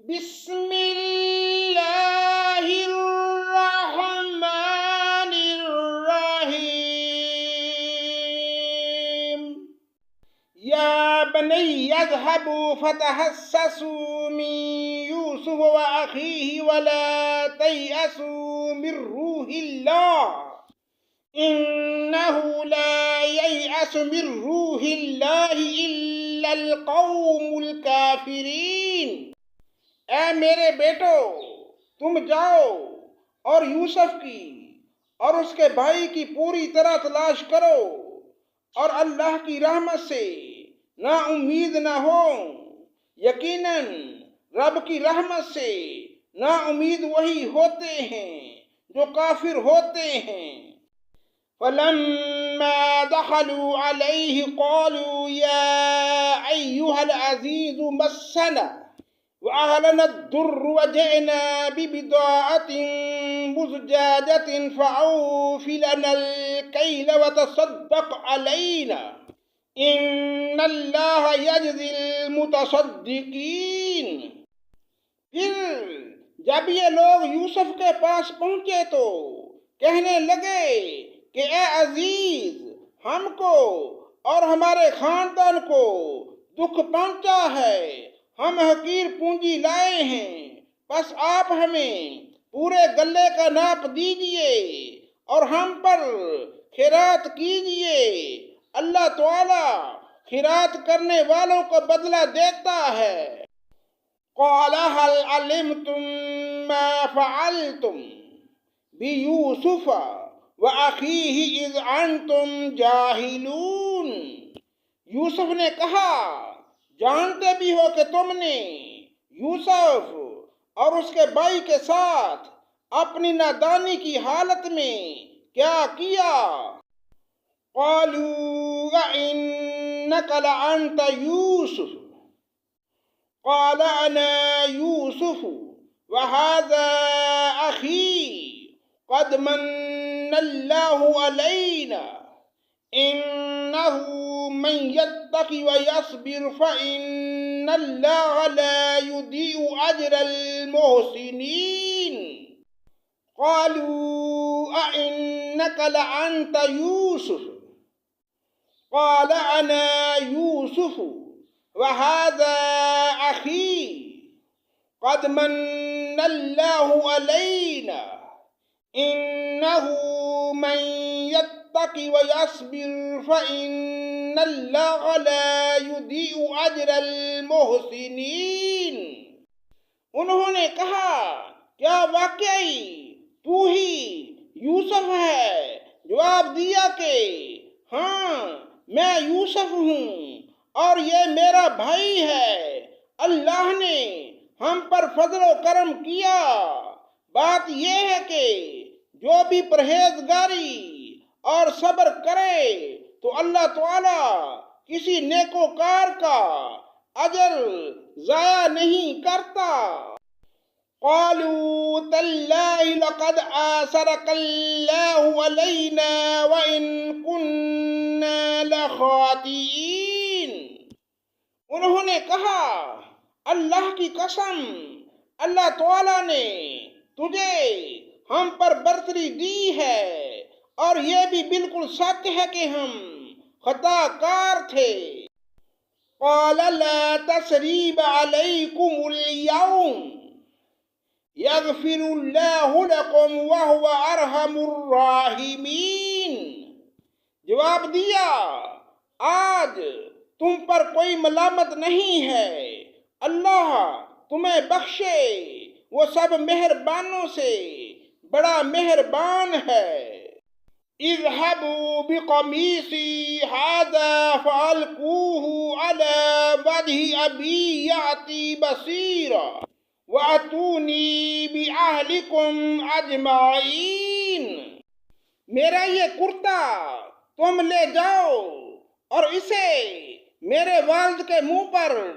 بسم اللہ الرحمن الرحیم یا بنی اذهبوا فتحسسوا من یوسف واخیہ ولا تیأسوا من روح اللہ انہ لا ییأس من روح اللہ الا القوم الکافرین۔ اے میرے بیٹو، تم جاؤ اور یوسف کی اور اس کے بھائی کی پوری طرح تلاش کرو اور اللہ کی رحمت سے نا امید نہ ہو۔ یقیناً رب کی رحمت سے نا امید وہی ہوتے ہیں جو کافر ہوتے ہیں۔ فلما دخلوا عليه قالوا يا أيها العزيز مسنا وأهلنا الضر وجئنا ببضاعة مزجاجة فأوف لنا الكيل وتصدق علينا إن الله يجزي المتصدقين۔ پھر جب یہ لوگ یوسف کے پاس پہنچے تو کہنے لگے کہ اے عزیز، ہم کو اور ہمارے خاندان کو دکھ پہنچا ہے، ہم حقیر پونجی لائے ہیں، بس آپ ہمیں پورے غلے کا ناپ دیجئے اور ہم پر خیرات کیجئے، اللہ تعالی خیرات کرنے والوں کو بدلہ دیتا ہے۔ قال هل علمتم ما فعلتم بيوسف وأخيه إذ أنتم جاہلون۔ یوسف نے کہا، جانتے بھی ہو کہ تم نے یوسف اور اس کے بھائی کے ساتھ اپنی نادانی کی حالت میں کیا کیا؟ قالوا أئنك لأنت يوسف قال أنا يوسف وهذا أخي قد من الله علينا إنه من يتق ويصبر فإن الله لا يضيع أجر المحسنين۔ قالوا أئنك لأنت يوسف قال أنا يوسف وهذا أخي قد من الله علينا إنه من يتق ويصبر فإن الله لا يضيع أجر المحسنين۔ انہوں نے کہا، کیا واقعی تو ہی یوسف ہے؟ جواب دیا کہ ہاں، میں یوسف ہوں اور یہ میرا بھائی ہے۔ اللہ نے ہم پر فضل و کرم کیا۔ بات یہ ہے کہ جو بھی پرہیزگاری اور صبر کرے تو اللہ تعالی کسی نیکوکار کا اجر ضائع نہیں کرتا۔ قالوا تاللہ لقد آثرك اللہ علینا وإن كنا لخاطئین۔ انہوں نے کہا، اللہ کی قسم، اللہ تعالی نے تجھے ہم پر برتری دی ہے اور یہ بھی بالکل سچ ہے کہ ہم خطا کار تھے۔ قال لا تثریب علیکم اليوم یغفر اللہ لکم وہو ارحم الراحمین۔ جواب دیا، آج تم پر کوئی ملامت نہیں ہے، اللہ تمہیں بخشے، وہ سب مہربانوں سے بڑا مہربان ہے۔ اذهبوا بقمیصی ھذا فألقوہ علی وجہ ابی یأتی بصیرا وَأْتُونِي بِأَہْلِكُمْ أَجْمَعِينَ۔ میرا یہ کرتا تم لے جاؤ اور اسے میرے والد کے منہ پر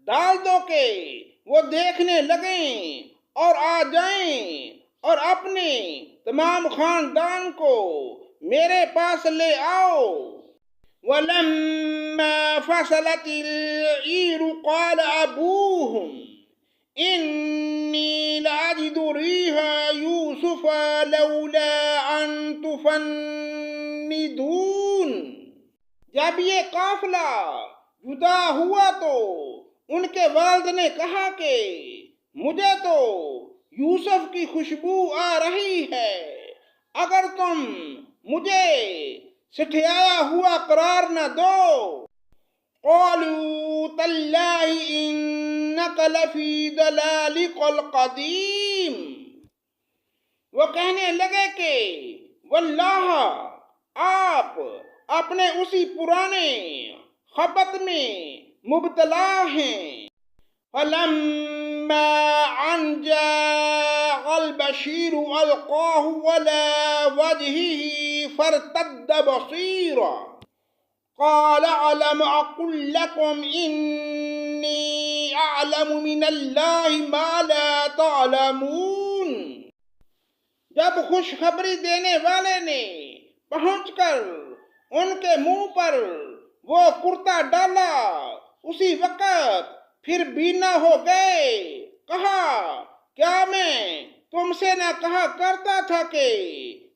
ڈال دو کہ وہ دیکھنے لگیں اور آ جائیں اور اپنے تمام خاندان کو میرے پاس لے آؤ۔ وَلَمَّا فَصَلَتِ الْعِيرُ قَالَ أَبُوهُمْ إِنَّ نجد ریح یوسف لولا ان تفندون۔ جب یہ قافلہ جدا ہوا تو ان کے والد نے کہا کہ مجھے تو یوسف کی خوشبو آ رہی ہے، اگر تم مجھے سٹھیایا ہوا قرار نہ دو۔ قالوا تاللہ انک لفی ضلالک القدیم۔ وہ کہنے لگے کہ واللہ آپ اپنے اسی پرانے خبط میں مبتلا ہیں۔ فلما ان جاء البشیر القاہ علی وجہہ فارتد بصیرا قال الم اقل لکم انی اعلم من اللہ ما لا تعلمون۔ جب خوشخبری دینے والے نے پہنچ کر ان کے منہ پر وہ کرتا ڈالا، اسی وقت پھر بینا ہو گئے۔ کہا کیا میں تم سے نہ کہا کرتا تھا کہ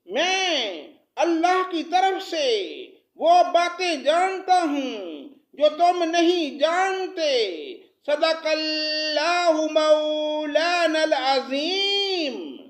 میں اللہ کی طرف سے وہ باتیں جانتا ہوں جو تم نہیں جانتے۔ صدق اللہ مولانا العظیم۔